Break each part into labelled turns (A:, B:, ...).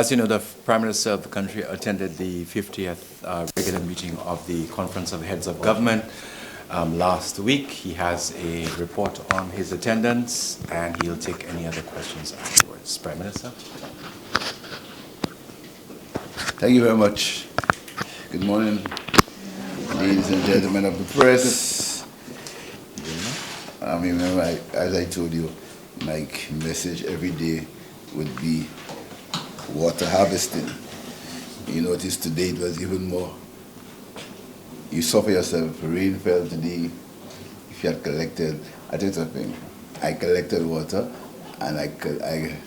A: as you know, the Prime Minister of the country attended the 50th regular meeting of the Conference of Heads of Government last week. He has a report on his attendance, and he'll take any other questions afterwards. Prime Minister.
B: Thank you very much. Good morning, ladies and gentlemen of the press. Remember, as I told you, my message every day would be water harvesting. You notice today it was even more. You suffer yourself. Rain fell today. If you had collected, I tell you something. I collected water, and I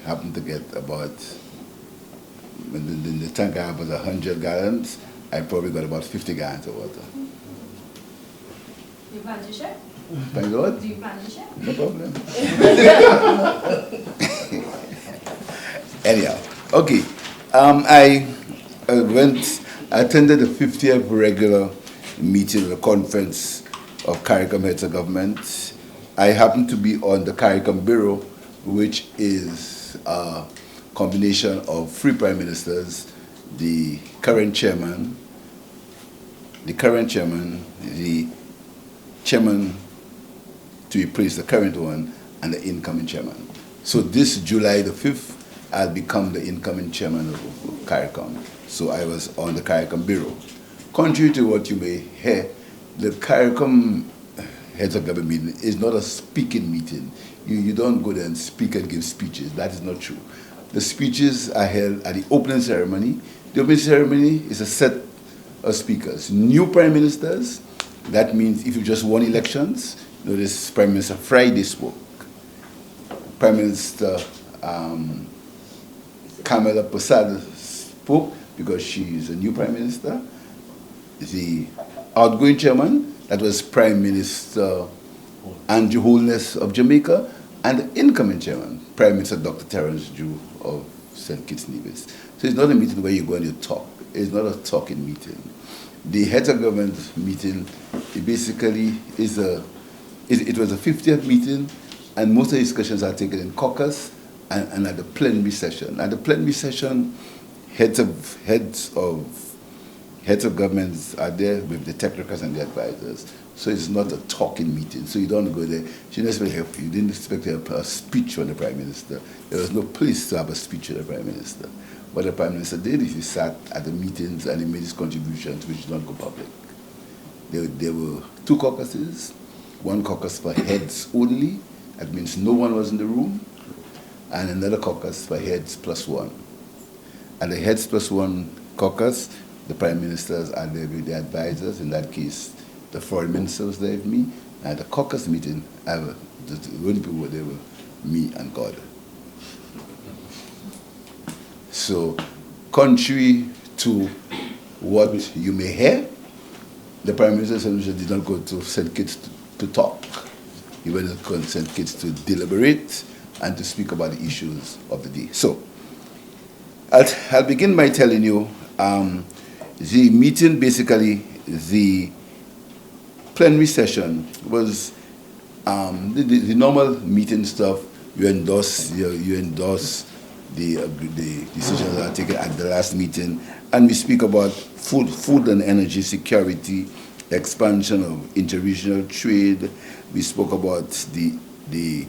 B: happened to get about, when the tank I have was 100 gallons, I probably got about 50 gallons of water.
C: Do you plan to share?
B: Thank God.
C: Do you plan to share?
B: No problem. Anyhow, okay. I attended the 50th regular meeting of the Conference of CARICOM Heads of Government. I happened to be on the CARICOM Bureau, which is a combination of three prime ministers, the current chairman, the chairman to replace the current one, and the incoming chairman. So this July the 5th, I'll become the incoming chairman of CARICOM. So I was on the CARICOM Bureau. Contrary to what you may hear, the CARICOM Heads of Government meeting is not a speaking meeting. You don't go there and speak and give speeches. That is not true. The speeches are held at the opening ceremony. The opening ceremony is a set of speakers. New prime ministers, that means if you just won elections, this Prime Minister Friday spoke. Prime Minister Kamala Prasad spoke because she is a new Prime Minister. The outgoing chairman, that was Prime Minister Andrew Holness of Jamaica, and the incoming chairman, Prime Minister Dr. Terence Jew of St. Kitts Nevis. So it's not a meeting where you go and you talk. It's not a talking meeting. The Heads of Government meeting, it basically is it was a 50th meeting, and most of the discussions are taken in caucus and at the plenary session. At the plenary session, heads of governments are there with the technocrats and the advisors. So it's not a talking meeting. So you don't go there. You didn't expect to have a speech from the Prime Minister. There was no place to have a speech from the Prime Minister. What the Prime Minister did is he sat at the meetings and he made his contributions, which did not go public. There were two caucuses. One caucus for heads only. That means no one was in the room. And another caucus for heads plus one. And the heads plus one caucus, the prime ministers are there with the advisors. In that case, the foreign minister was there with me. And the caucus meeting, the only people were there were me and God. So, contrary to what you may hear, the Prime Minister did not go to St. Kitts to talk. He went to St. Kitts to deliberate and to speak about the issues of the day. So, I'll begin by telling you the meeting, basically, the plenary session was the normal meeting stuff. You endorse the decisions that are taken at the last meeting, and we speak about food and energy security, expansion of interregional trade. We spoke about the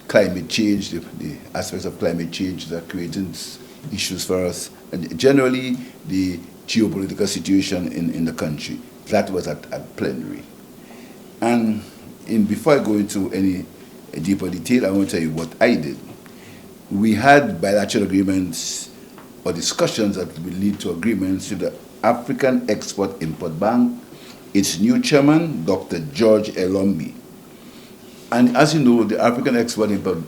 B: climate change, the aspects of climate change that are creating issues for us, and generally the geopolitical situation in the country. That was at plenary. And before I go into any deeper detail, I want to tell you what I did. We had bilateral agreements or discussions that will lead to agreements with the African Export-Import Bank, its new chairman, Dr. George Elombi. And as you know, the African Export-Import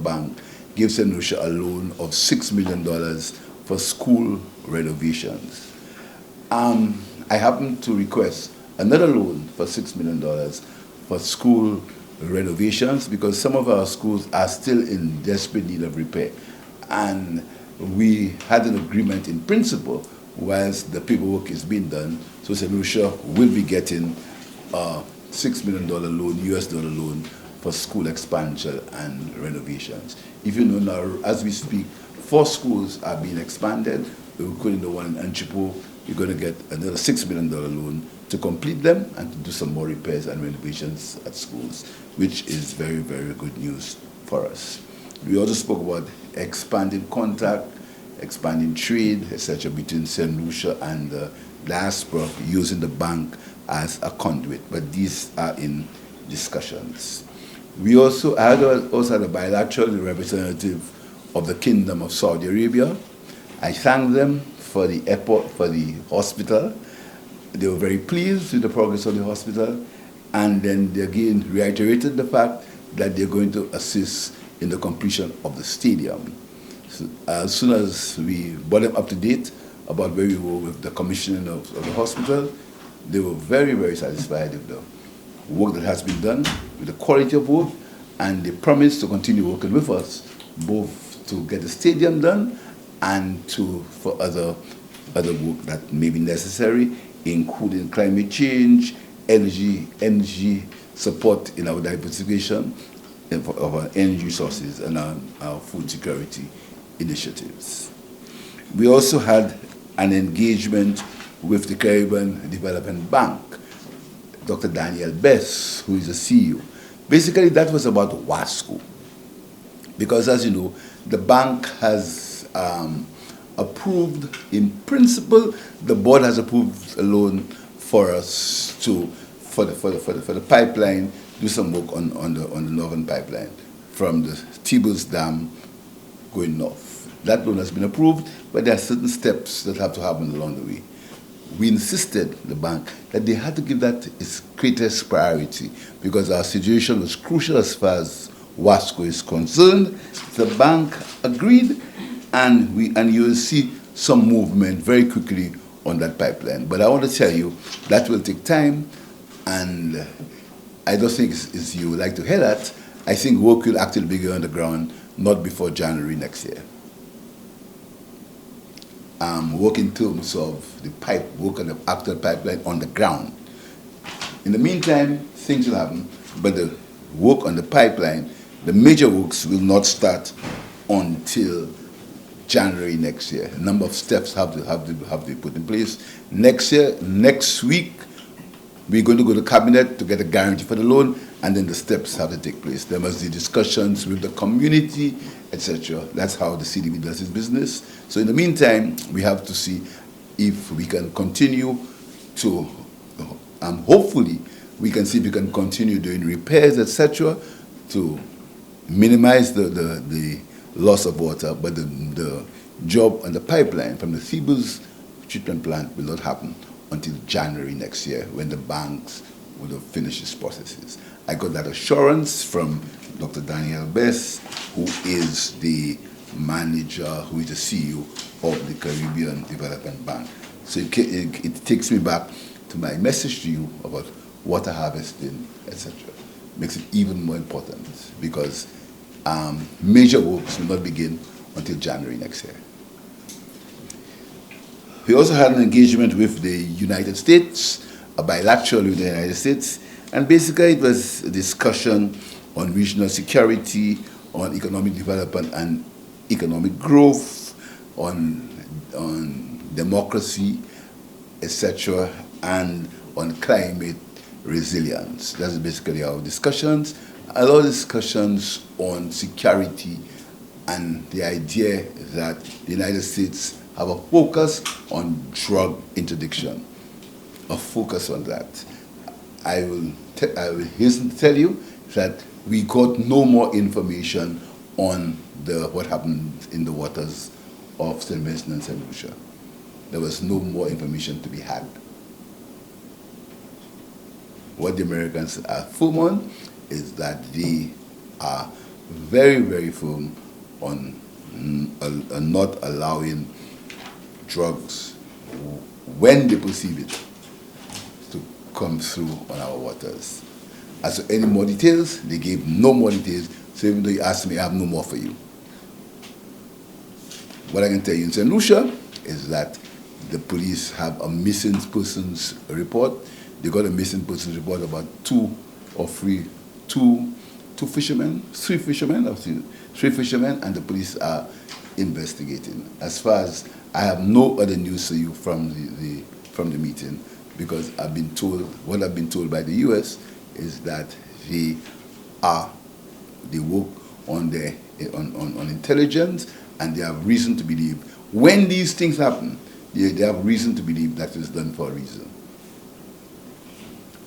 B: Bank gives St. Lucia a loan of $6 million for school renovations. I happened to request another loan for $6 million for school renovations because some of our schools are still in desperate need of repair. And we had an agreement in principle whilst the paperwork is being done. So St. Lucia will be getting a $6 million loan, US dollar loan, for school expansion and renovations. If you know now, as we speak, 4 schools are being expanded. Including the one in Anchipo, you're going to get another $6 million loan to complete them and to do some more repairs and renovations at schools, which is very, very good news for us. We also spoke about expanding contact, expanding trade, etc., between St. Lucia and the diaspora, using the bank as a conduit, but these are in discussions. We also had a bilateral representative of the Kingdom of Saudi Arabia. I thank them for the airport, for the hospital. They were very pleased with the progress of the hospital, and then they again reiterated the fact that they're going to assist in the completion of the stadium. So, as soon as we brought them up to date about where we were with the commissioning of the hospital, they were very, very satisfied with the work that has been done, with the quality of work, and they promised to continue working with us, both to get the stadium done and for other work that may be necessary, including climate change, energy support in our diversification of our energy sources and our food security initiatives. We also had an engagement with the Caribbean Development Bank, Dr. Daniel Bess, who is the CEO. Basically, that was about WASCO, because as you know, the bank has approved, in principle, the board has approved a loan for us for the pipeline, do some work on the northern pipeline from the Tibbles Dam going north. That loan has been approved, but there are certain steps that have to happen along the way. We insisted, the bank, that they had to give that its greatest priority because our situation was crucial as far as WASCO is concerned. The bank agreed, and you will see some movement very quickly on that pipeline. But I want to tell you that will take time, and I don't think it's you would like to hear that. I think work will actually begin on the ground not before January next year. Work in terms of the work on the actual pipeline on the ground. In the meantime, things will happen, but the work on the pipeline, the major works will not start until January next year. A number of steps have to be put in place. Next week, we're going to go to cabinet to get a guarantee for the loan, and then the steps have to take place. There must be discussions with the community, etc. That's how the CDB does its business. So in the meantime, we have to see if we can continue to, hopefully, we can see if we can continue doing repairs, etc., to minimize the loss of water, but the job on the pipeline from the Thebes treatment plant will not happen until January next year, when the banks would have finished its processes. I got that assurance from Dr. Daniel Bess, who is the manager, who is the CEO of the Caribbean Development Bank. So it takes me back to my message to you about water harvesting, etc. Makes it even more important because major works will not begin until January next year. We also had an engagement with the United States, a bilateral with the United States, and basically it was a discussion on regional security, on economic development and economic growth, on democracy, etc., and on climate resilience. That's basically our discussions. A lot of discussions on security and the idea that the United States have a focus on drug interdiction, a focus on that. I will hasten to tell you that we got no more information on what happened in the waters of St. Vincent and St. Lucia. There was no more information to be had. What the Americans are firm on is that they are very, very firm on not allowing drugs, when they perceive it, to come through on our waters. As for any more details, they gave no more details, so even though you asked me, I have no more for you. What I can tell you in St. Lucia is that the police have a missing persons report. They got a missing persons report about three fishermen, and the police are investigating. As far as I have no other news for you from the meeting, because what I've been told by the U.S. is that they work on intelligence, and they have reason to believe when these things happen, they have reason to believe that it's done for a reason.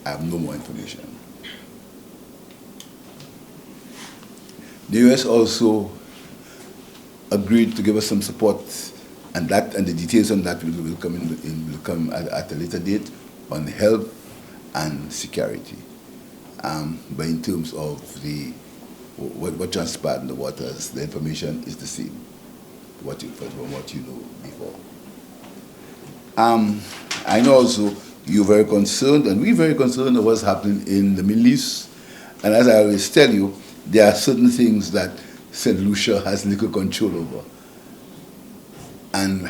B: I have no more information. The U.S. also agreed to give us some support, and the details on that will come at a later date on health and security. But in terms of what transpired in the waters, the information is the same from what you know before. I know also you're very concerned, and we're very concerned of what's happening in the Middle East. And as I always tell you, there are certain things that St. Lucia has little control over. And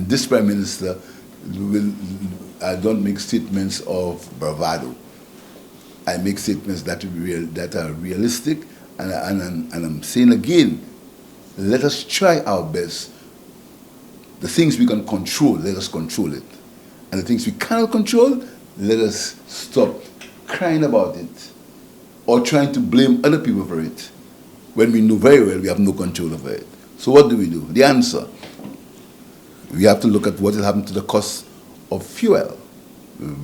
B: this Prime Minister I don't make statements of bravado. I make statements that are realistic, and I'm saying again, let us try our best. The things we can control, let us control it. And the things we cannot control, let us stop crying about it or trying to blame other people for it when we know very well we have no control over it. So what do? The answer, we have to look at what has happened to the cost of fuel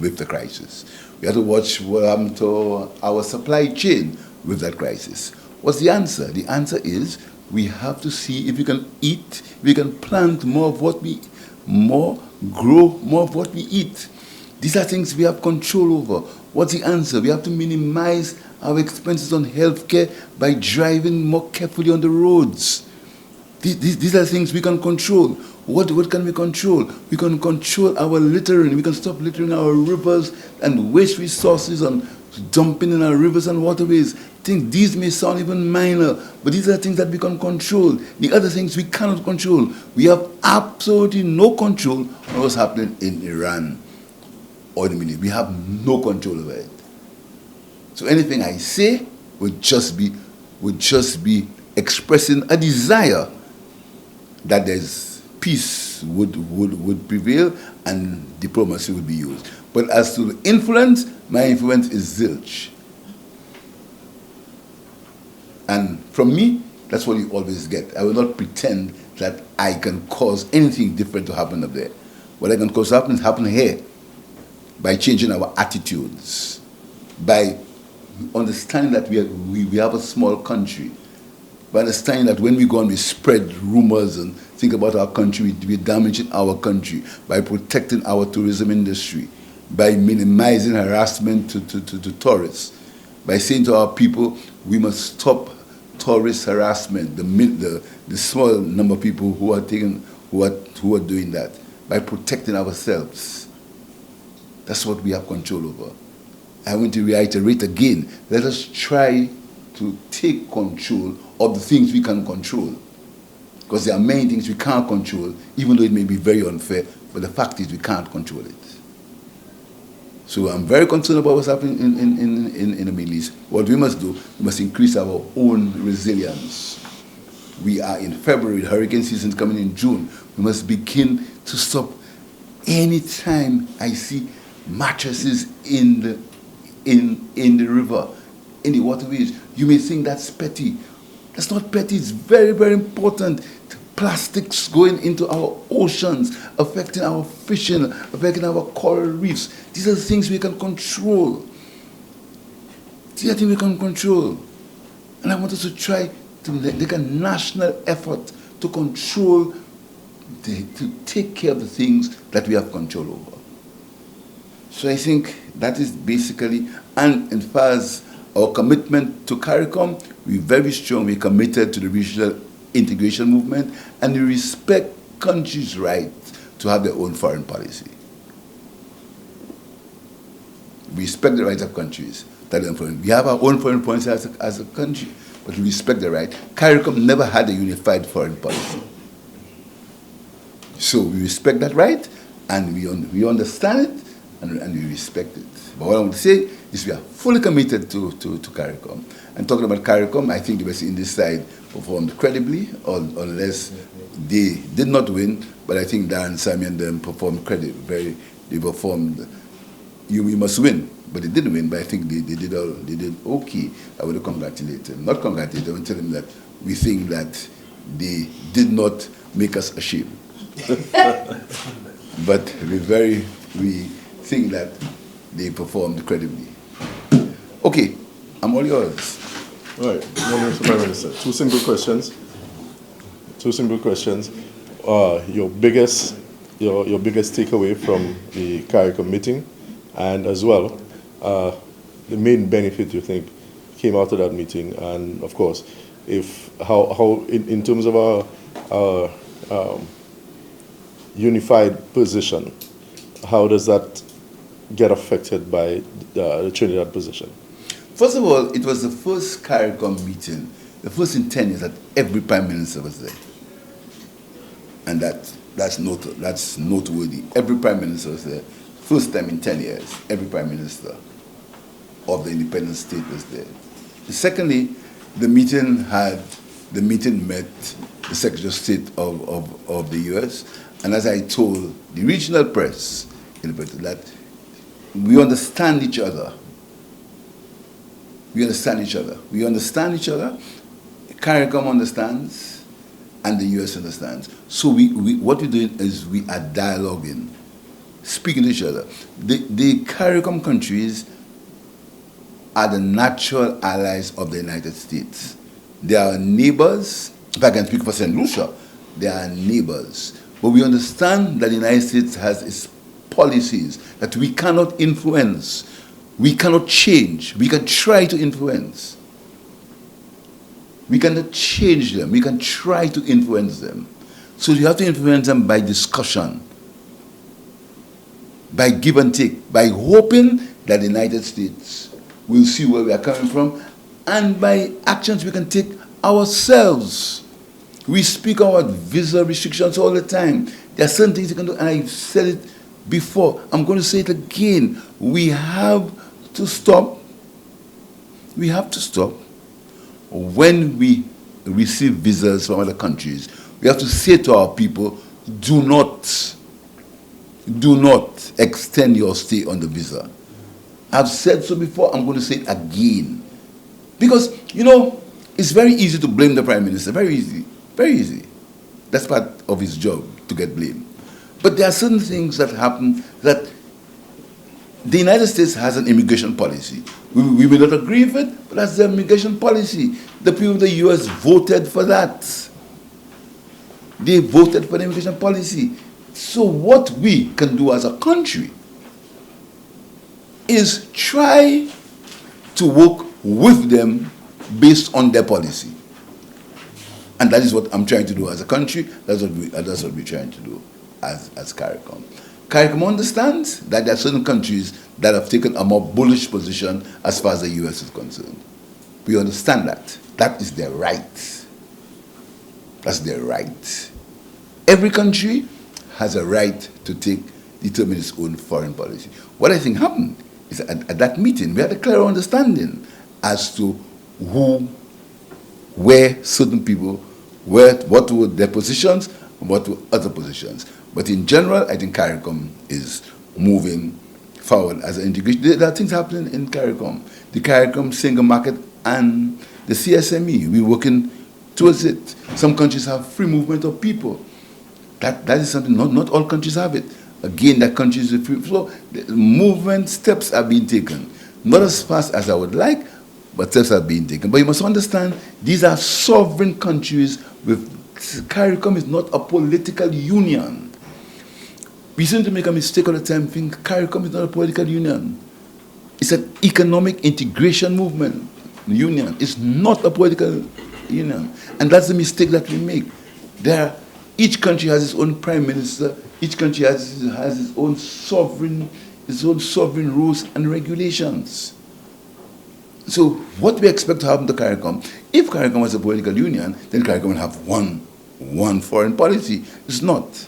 B: with the crisis. We have to watch what happened to our supply chain with that crisis. What's the answer? The answer is we have to see if we can eat, we can plant more of what we, grow more of what we eat. These are things we have control over. What's the answer? We have to minimize our expenses on healthcare by driving more carefully on the roads. These are things we can control. What can we control? We can control our littering. We can stop littering our rivers and waste resources and dumping in our rivers and waterways. These may sound even minor, but these are things that we can control. The other things we cannot control. We have absolutely no control on what's happening in Iran or the Middle East. We have no control over it. So anything I say would just be expressing a desire that there's peace would prevail and diplomacy would be used. But as to the influence, my influence is zilch. And from me, that's what you always get. I will not pretend that I can cause anything different to happen up there. What I can cause to happen here by changing our attitudes, by understanding that we have a small country, by understanding that when we go and we spread rumors and think about our country, we're damaging our country, by protecting our tourism industry, by minimizing harassment to tourists, by saying to our people, we must stop tourist harassment, the small number of people who are doing that, by protecting ourselves. That's what we have control over. I want to reiterate again, let us try to take control of the things we can control. Because there are many things we can't control, even though it may be very unfair, but the fact is we can't control it. So I'm very concerned about what's happening in the Middle East. What we must do, we must increase our own resilience. We are in February, the hurricane season is coming in June. We must begin to stop. Any time I see mattresses in the river, in the waterways, you may think that's petty. That's not petty, it's very, very important. Plastics going into our oceans, affecting our fishing, affecting our coral reefs. These are the things we can control. These are things we can control. And I want us to try to make a national effort to control, to take care of the things that we have control over. So I think that is basically, and as far as our commitment to CARICOM, we're very strong, we're committed to the regional integration movement, and we respect countries' right to have their own foreign policy. We respect the rights of countries. We have our own foreign policy as a country, but we respect the right. CARICOM never had a unified foreign policy. So we respect that right, and we understand it, and we respect it. But what I want to say is we are fully committed to CARICOM. And talking about CARICOM, I think the West Indies side performed credibly, unless they did not win, but I think Dan, Sammy and them performed credibly. They performed, you must win, but they didn't win, but I think they did okay. I would congratulate them. Not congratulate them, and tell them that we think that they did not make us ashamed. But we think that they performed credibly. Okay, I'm all yours.
C: All right, Mr. Prime Minister, two simple questions. Your biggest takeaway from the CARICOM meeting, and as well, the main benefit you think came out of that meeting, and of course, how in terms of our unified position, how does that get affected by the Trinidad position?
B: First of all, it was the first CARICOM meeting, the first in 10 years that every Prime Minister was there. And that's noteworthy. Every Prime Minister was there. First time in 10 years, every Prime Minister of the independent state was there. Secondly, the meeting met the Secretary of State of the U.S., and as I told the regional press, that we understand each other. We understand each other. CARICOM understands, and the U.S. understands. So what we're doing is we are dialoguing, speaking to each other. The CARICOM countries are the natural allies of the United States. They are neighbors. If I can speak for St. Lucia, they are neighbors. But we understand that the United States has its policies that we cannot influence. We cannot change. We can try to influence. We cannot change them. We can try to influence them. So you have to influence them by discussion, by give and take, by hoping that the United States will see where we are coming from, and by actions we can take ourselves. We speak about visa restrictions all the time. There are certain things you can do, and I've said it before. I'm going to say it again. We have to stop. We have to stop when we receive visas from other countries. We have to say to our people, do not extend your stay on the visa. I've said so before, I'm going to say it again. Because, it's very easy to blame the Prime Minister, very easy, very easy. That's part of his job, to get blamed. But there are certain things that happen that the United States has an immigration policy. We may not agree with it, but that's the immigration policy. The people of the U.S. voted for that. They voted for the immigration policy. So what we can do as a country is try to work with them based on their policy. And that is what I'm trying to do as a country. That's what we're trying to do as CARICOM. CARICOM understands that there are certain countries that have taken a more bullish position as far as the U.S. is concerned. We understand that. That is their right. That's their right. Every country has a right to determine its own foreign policy. What I think happened is that at that meeting, we had a clear understanding as to where certain people, what were their positions, and what were other positions. But in general, I think CARICOM is moving forward as an integration. There are things happening in CARICOM. The CARICOM single market and the CSME, we're working towards it. Some countries have free movement of people. That is something, not all countries have it. Again, that countries are free. So the movement steps are being taken. Not as fast as I would like, but steps are being taken. But you must understand, these are sovereign countries. CARICOM is not a political union. We seem to make a mistake all the time, think CARICOM is not a political union. It's an economic integration movement, union. It's not a political union. And that's the mistake that we make. Each country has its own prime minister. Each country has its own sovereign rules and regulations. So what we expect to happen to CARICOM, if CARICOM was a political union, then CARICOM will have one foreign policy. It's not.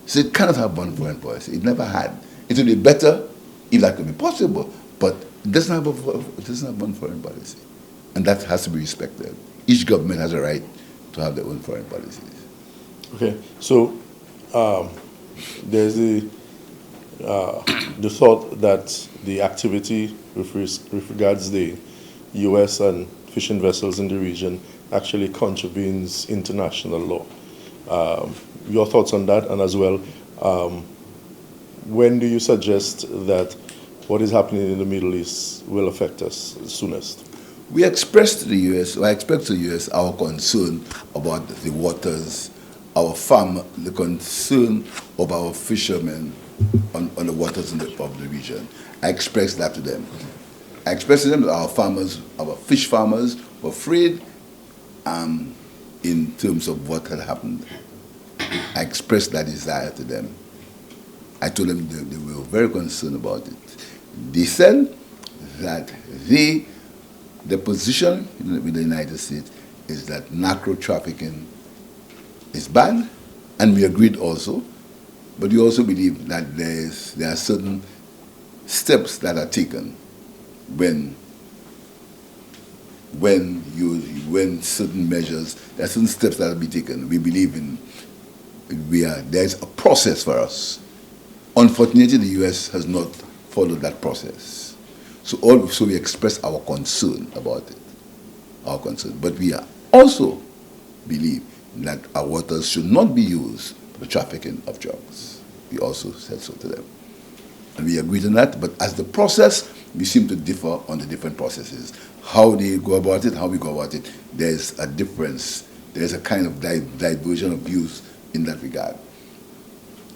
B: So it cannot have one foreign policy. It never had. It would be better if that could be possible, but it doesn't have one foreign policy. And that has to be respected. Each government has a right to have their own foreign policies.
C: Okay, so there's the thought that the activity with regards the U.S. and fishing vessels in the region actually contravenes international law. Your thoughts on that, and as well, when do you suggest that what is happening in the Middle East will affect us soonest?
B: We expressed to the U.S., I expect to the U.S. our concern about the waters, the concern of our fishermen on the waters of the region. I expressed that to them. I expressed to them that our fish farmers were afraid in terms of what had happened. I expressed that desire to them. I told them they were very concerned about it. They said that the position with the United States is that narco trafficking is bad, and we agreed also, but we also believe that there are certain steps that are taken when certain measures, there are certain steps that will be taken. We believe there's a process for us. Unfortunately, the U.S. has not followed that process. So we express our concern about it, our concern. But we also believe that our waters should not be used for the trafficking of drugs. We also said so to them. And we agreed on that, but as the process, we seem to differ on the different processes. How they go about it, how we go about it, there's a difference. There's a kind of diversion of views in that regard.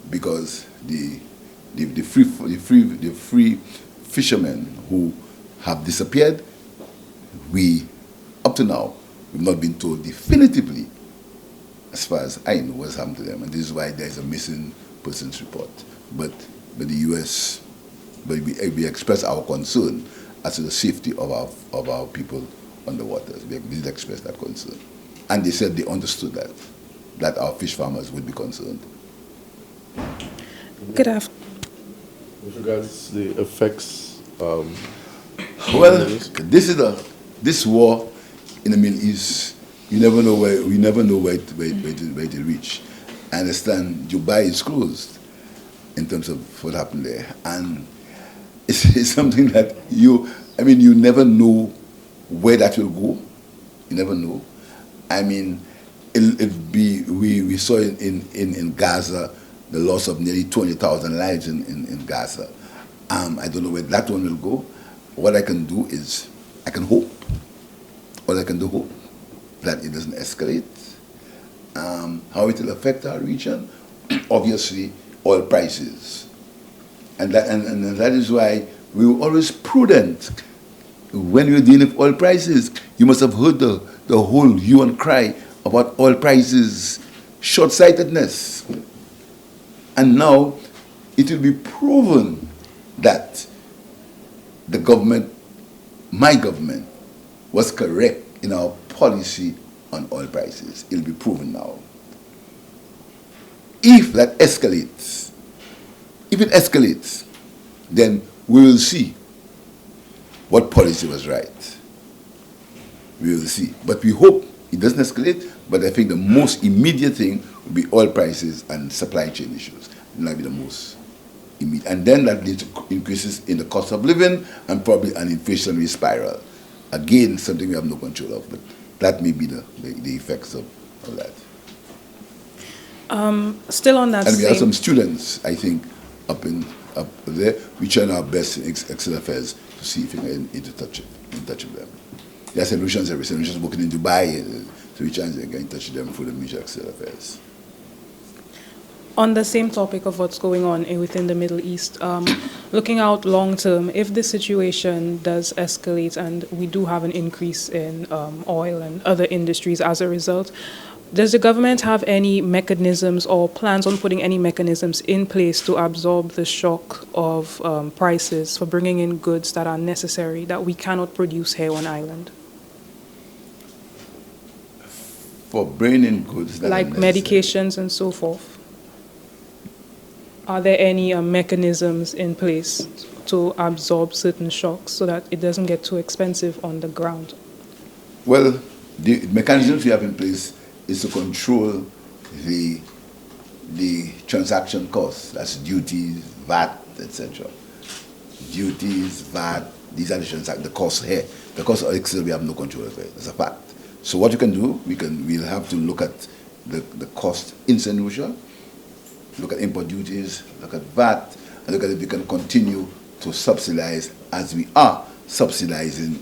B: Because the free fishermen who have disappeared, up to now, we've not been told definitively, as far as I know, what's happened to them. And this is why there's a missing persons report. But the U.S., we express our concern as to the safety of our people on the waters. We did express that concern. And they said they understood that our fish farmers would be concerned.
D: Good afternoon.
C: With regards to the effects,
B: well, this war in the Middle East, we never know where it will reach. I understand Dubai is closed in terms of what happened there, and it's something that you never know where that will go. You never know. I mean, we saw in Gaza the loss of nearly 20,000 lives in Gaza. I don't know where that one will go. What I can do is I can hope. All I can do hope that it doesn't escalate. How it will affect our region, obviously, oil prices, and that is why we were always prudent when we were dealing with oil prices. You must have heard the whole hue and cry about oil prices, short-sightedness, and now it will be proven that the government, my government, was correct in our policy on oil prices. It will be proven now. If that escalates, then we will see what policy was right. We will see. But we hope it doesn't escalate, but I think the most immediate thing will be oil prices and supply chain issues. And that will be the most immediate. And then that leads to increases in the cost of living and probably an inflationary spiral. Again, something we have no control of, but that may be the effects of that.
D: Still on that
B: and we have some students, I think, up there. We try our best in External Affairs to see if we can get in touch with them. There are solutions, solutions working in Dubai, so we try to get in touch with them through the Ministry of External Affairs.
D: On the same topic of what's going on within the Middle East, looking out long term, if the situation does escalate and we do have an increase in oil and other industries as a result, does the government have any mechanisms or plans on putting any mechanisms in place to absorb the shock of prices for bringing in goods that are necessary that we cannot produce here on island?
B: For bringing in goods that
D: like
B: are necessary.
D: medications and so forth? Are there any mechanisms in place to absorb certain shocks so that it doesn't get too expensive on the ground?
B: Well, the mechanisms we have in place is to control the transaction costs. That's duties, VAT, etc. Duties, VAT, these are the costs here. The cost of Excel, we have no control over it. That's a fact. So what you can do, we'll have to look at the cost in St. Lucia, look at import duties, look at VAT, and look at if we can continue to subsidize as we are subsidizing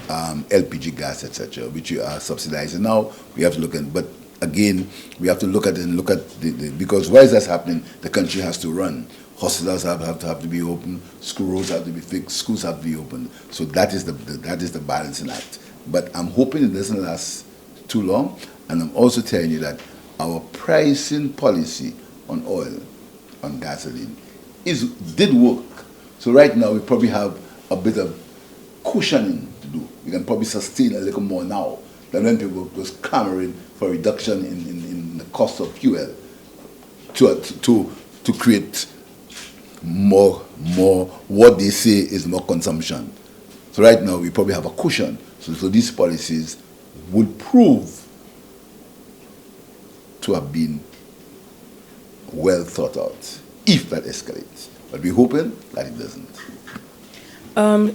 B: LPG gas, etc., which we are subsidizing now. We have to look at, but again, we have to look at because why is that happening? The country has to run. Hospitals have to be open. School roads have to be fixed. Schools have to be open. So that is the balancing act. But I'm hoping it doesn't last too long. And I'm also telling you that our pricing policy on oil, on gasoline, did work. So right now we probably have a bit of cushioning to do. We can probably sustain a little more now than when people was clamoring for a reduction in the cost of fuel to create more what they say is more consumption. So right now we probably have a cushion. So these policies would prove to have been well thought out if that escalates. But we're hoping that it doesn't.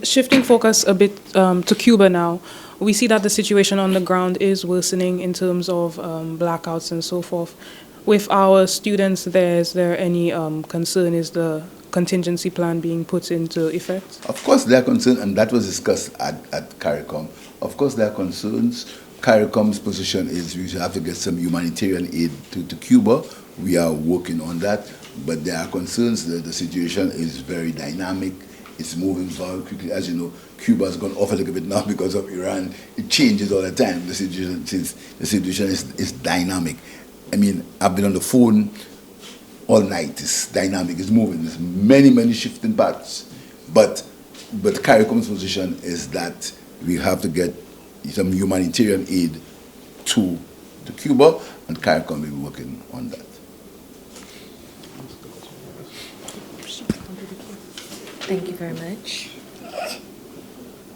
D: Shifting focus a bit to Cuba now, we see that the situation on the ground is worsening in terms of blackouts and so forth. With our students there, is there any concern? Is the contingency plan being put into effect?
B: Of course there are concerns, and that was discussed at CARICOM. Of course there are concerns. CARICOM's position is we should have to get some humanitarian aid to Cuba. We are working on that, but there are concerns that the situation is very dynamic. It's moving very quickly. As you know, Cuba has gone off a little bit now because of Iran. It changes all the time. The situation is dynamic. I mean, I've been on the phone all night. It's dynamic. It's moving. There's many shifting parts. But CARICOM's position is that we have to get some humanitarian aid to Cuba, and CARICOM will be working on that.
E: Thank you very much.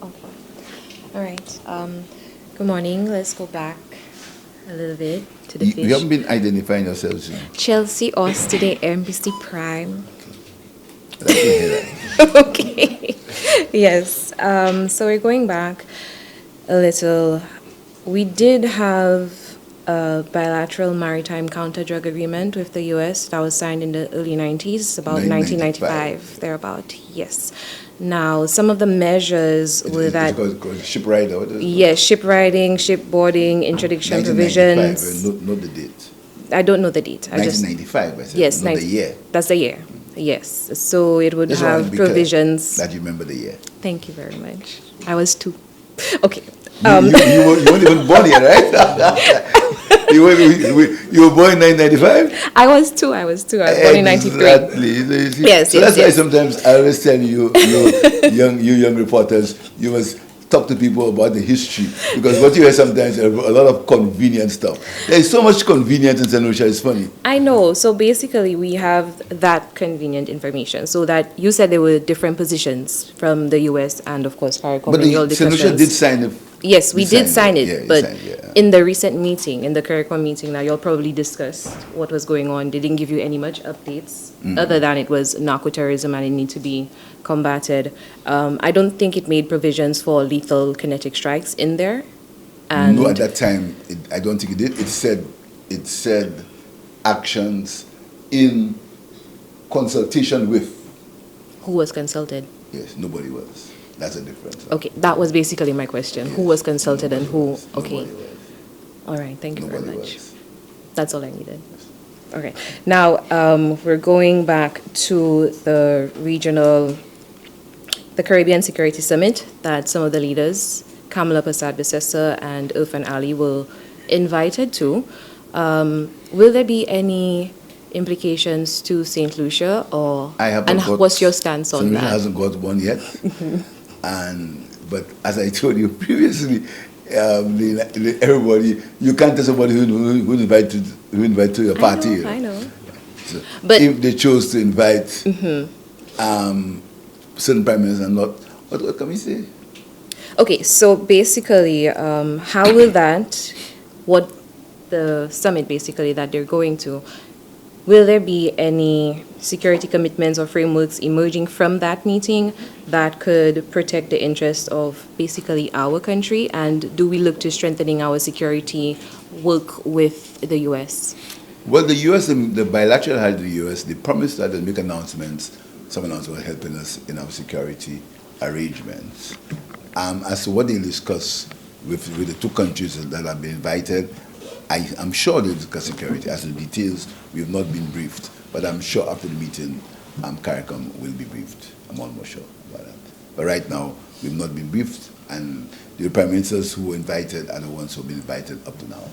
E: Okay. All right. Good morning. Let's go back a little bit to the fish.
B: You haven't been identifying yourselves.
E: Chelsea Oster, MBC Prime.
B: Okay.
E: Okay. Yes. So we're going back a little. We did have a bilateral maritime counter-drug agreement with the U.S. that was signed in the early 90s, about 1995, thereabout, yes. Now, some of the measures were that...
B: Called ship ride?
E: Yes, ship riding, ship boarding, introduction provisions.
B: Not the date.
E: I don't know the date.
B: 1995, I said.
E: Yes,
B: not the year.
E: That's the year, yes. So it would
B: Just
E: have provisions...
B: that you remember the year.
E: Thank you very much. I was 2. Okay.
B: You weren't even born yet, right? You were born in 1995?
E: I was 2. I was born in 93.
B: Exactly.
E: Yes,
B: so that's why sometimes I always tell you young reporters, you must talk to people about the history, because what you hear sometimes is a lot of convenient stuff. There is so much convenience in St. Lucia, it's funny.
E: I know. So basically, we have that convenient information. So that you said there were different positions from the U.S. and, of course, CARICOM.
B: But St. Lucia did sign it.
E: Yes, we did sign it,
B: yeah,
E: but in the recent meeting, in the CARICOM meeting, now you'll probably discuss what was going on. They didn't give you any much updates, other than it was narco-terrorism and it need to be combated. I don't think it made provisions for lethal kinetic strikes in there. And
B: no, at that time, I don't think it did. It said actions in consultation with.
E: Who was consulted?
B: Yes, nobody was. That's a difference.
E: Okay, that was basically my question. Yes. Who was consulted and who? Okay.
B: Was.
E: All right, thank you
B: Nobody
E: very much.
B: Was.
E: That's all I needed. Okay, now we're going back to the Caribbean Security Summit that some of the leaders, Kamala Persad-Bissessar and Irfan Ali, were invited to. Will there be any implications to St. Lucia, or what's your stance on
B: St.
E: that?
B: Lucia hasn't got one yet. But as I told you previously, everybody, you can't tell somebody who invite to your party.
E: I know. But
B: if they chose to invite certain prime ministers and not, what can we say?
E: okay, so basically, how will what the summit basically that they're going to, will there be any security commitments or frameworks emerging from that meeting that could protect the interests of basically our country? And do we look to strengthening our security work with the U.S.?
B: Well, the U.S., the bilateral had the U.S., they promised that they'll make announcements, some announcements helping us in our security arrangements. As to what they discuss with the two countries that have been invited, I'm sure they'll discuss security. As to the details, we have not been briefed, but I'm sure after the meeting, CARICOM will be briefed. I'm almost sure about that. But right now, we've not been briefed, and the prime ministers who were invited are the ones who have been invited up to now.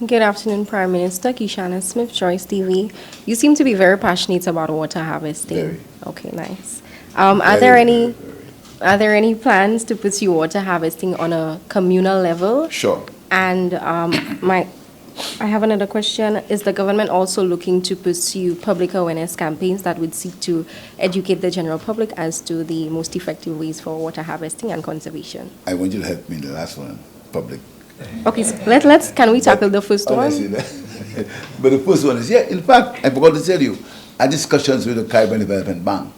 F: Good afternoon, Prime Minister. Kishana Smith, Choice TV. You seem to be very passionate about water harvesting.
B: Very.
F: Okay, nice. Are there any plans to pursue water harvesting on a communal level?
B: Sure.
F: And I have another question. Is the government also looking to pursue public awareness campaigns that would seek to educate the general public as to the most effective ways for water harvesting and conservation?
B: I want you to help me in the last one, public.
F: Okay, so can we tackle the first one?
B: But the first one is, in fact, I forgot to tell you, I had discussions with the Caribbean Development Bank,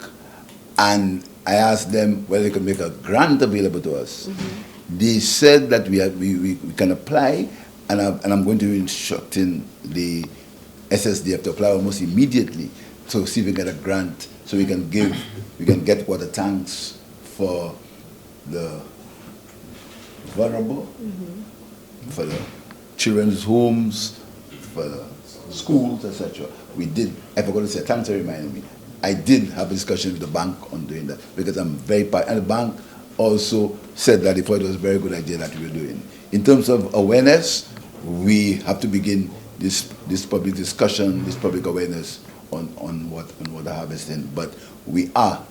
B: and I asked them whether they could make a grant available to us. Mm-hmm. They said that we can apply, and I'm going to be instructing the SSDF to apply almost immediately to see if we get a grant so we can get water tanks for the vulnerable, for the children's homes, for the schools, etc. We did, I forgot to say, thanks for reminding me. I did have a discussion with the bank on doing that because I'm very and the bank also said that they thought it was a very good idea that we were doing. In terms of awareness, we have to begin this public discussion, this public awareness on water harvesting. But we are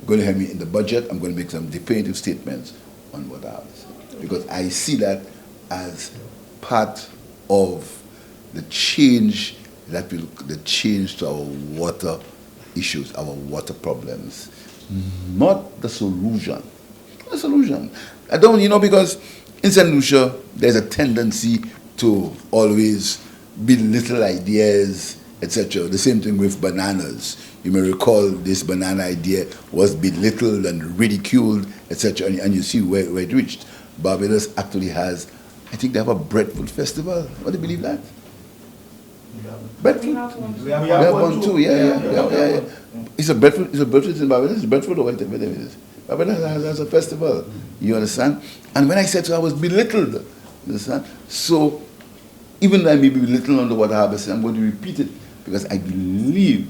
B: going to have me in the budget. I'm going to make some definitive statements on water harvesting because I see that as part of the change to our water issues, our water problems, not the solution. The solution. I don't, because in St. Lucia, there's a tendency to always belittle ideas, etc. The same thing with bananas. You may recall this banana idea was belittled and ridiculed, etc. And you see where it reached. Barbados actually has, I think they have a breadfruit festival. What do you believe that? Breadfruit? We have one too. Yeah. It's a breadfruit in Barbados. It's breadfruit or whatever it is. Barbados has a festival. You understand? And when I said so, I was belittled. You understand? So even though I may be belittled on the water harvesting, I'm going to repeat it because I believe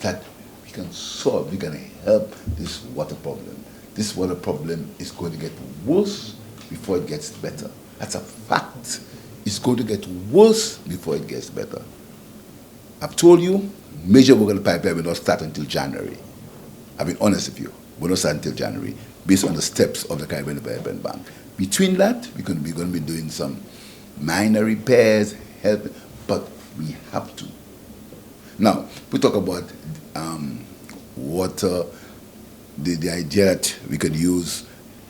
B: that we can solve, we can help this water problem. This water problem is going to get worse before it gets better. That's a fact. It's going to get worse before it gets better. I've told you, major work on the pipeline will not start until January. I've been honest with you. Will not start until January, based on the steps of the Caribbean Development Bank. Between that, we're going to be doing some minor repairs, help, but we have to. Now, we talk about water, the idea that we could use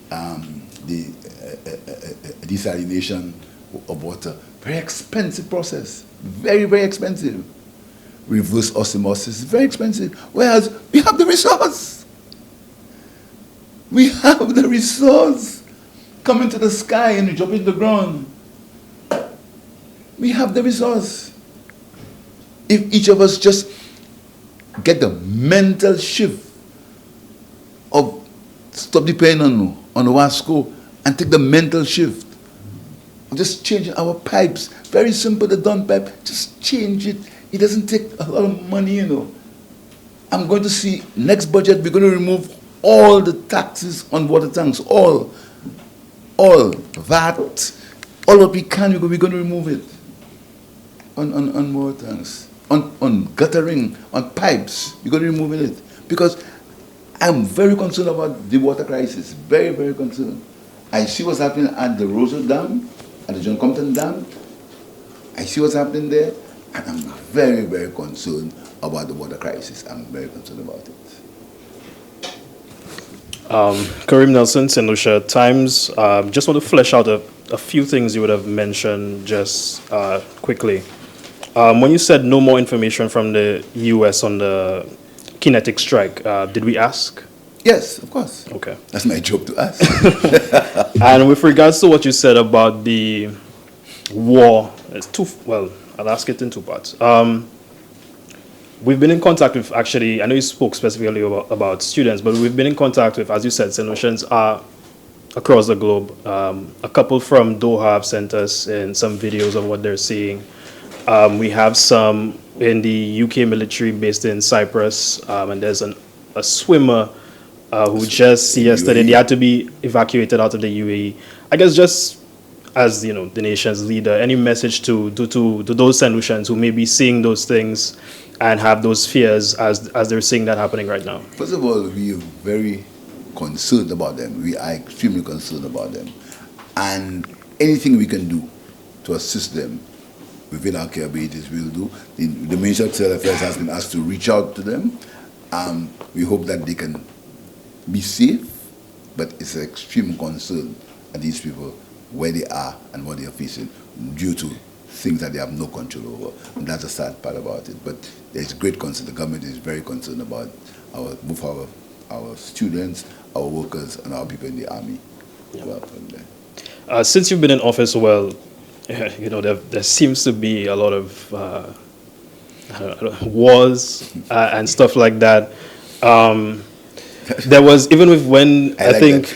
B: the desalination of water. Very expensive process. Very, very expensive. Reverse osmosis is very expensive. Whereas we have the resource. We have the resource. Come into the sky and drop it in the ground. We have the resource. If each of us just get the mental shift of stop depending on the WASCO and take the mental shift of just changing our pipes. Very simple, the dump pipe. Just change it. It doesn't take a lot of money, I'm going to see next budget we're going to remove all the taxes on water tanks, all VAT, all what we can, we're going to remove it on water tanks, on guttering, on pipes, we're going to remove it because I'm very concerned about the water crisis, very, very concerned. I see what's happening at the Rosa Dam, at the John Compton Dam. I see what's happening there. And I'm very, very concerned about the water crisis. I'm very concerned about it.
G: Kareem Nelson, St. Lucia Times. Just want to flesh out a few things you would have mentioned just quickly. When you said no more information from the U.S. on the kinetic strike, did we ask?
B: Yes, of course.
G: Okay.
B: That's my job to ask.
G: And with regards to what you said about the war, I'll ask it in two parts. We've been in contact with, actually, I know you spoke specifically about students, but we've been in contact with, as you said, St. Lucians are across the globe. A couple from Doha have sent us in some videos of what they're seeing. We have some in the UK military based in Cyprus, and there's a swimmer who just yesterday, they had to be evacuated out of the UAE. I guess just as, you know, the nation's leader, any message to those St. Lucians who may be seeing those things and have those fears as they're seeing that happening right now?
B: First of all, we are very concerned about them. We are extremely concerned about them. And anything we can do to assist them within our capabilities, we'll do. The Ministry of External Affairs has been asked to reach out to them. We hope that they can be safe, but it's an extreme concern at these people, where they are and what they are facing due to things that they have no control over. And that's the sad part about it. But there's great concern. The government is very concerned about both our students, our workers, and our people in the army.
G: Yeah. Since you've been in office, you know, there seems to be a lot of wars and stuff like that. There was, even with when I think